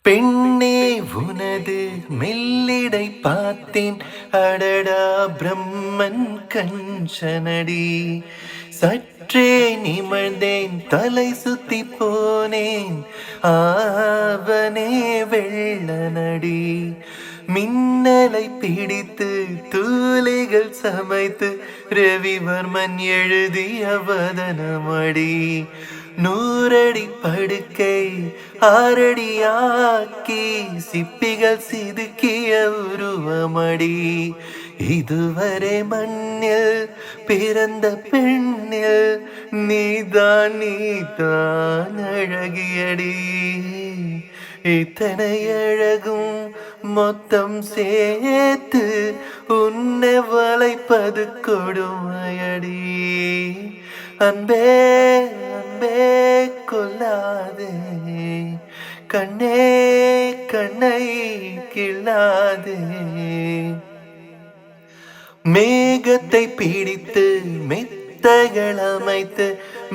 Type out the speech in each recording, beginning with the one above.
பெண்ணே உனது மெல்லிடை பார்த்தேன், அடடா பிரம்மன் கஞ்சனடி. சற்றே நிமிர்ந்தேன், தலை சுத்தி போனேன், ஆவனே வெள்ளனடி. மின்னலை பிடித்து தூளிகள் சமைத்து ரவிவர்மன் எழுதிய வதனமடி. 100 அடி படுக்கை 6 அடியாக்கி சிப்பிகள் சிதுக்கிய உருவமடி. இதுவரை மண்ணில் பிறந்த பெண்ணில் நீதான் அழகியடி. இத்தனை அழகும் மொத்தம் சேர்த்து உன்னை வளைப்பது கொடுமையடி. அன்பே அன்பே கொல்லாதே, கண்ணே கண்ணை கிள்ளாதே. மேகத்தை பிடித்து மெத்தைகள் அமைத்து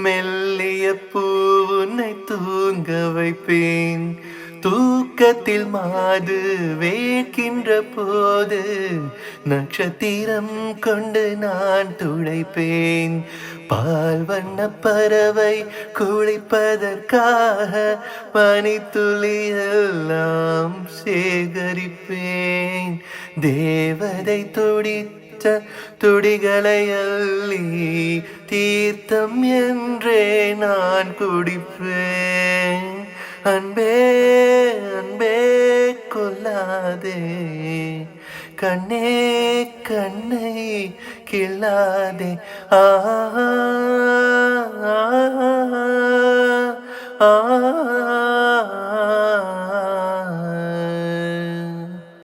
மெல்லிய பூவுன்னை தூங்க வைப்பேன். தூக்கத்தில் மாது வேட்கின்ற போது நட்சத்திரம் கொண்டு நான் துடைப்பேன். பால் வண்ண பறவை குளிப்பதற்காக பனித்துளி எல்லாம் சேகரிப்பேன். தேவதை துடிகளை அள்ளி தீர்த்தம் என்றே நான் குடிப்பேன். அன்பே அன்பே கொல்லாதே, கண்ணே கண்ணை கிள்ளாதே.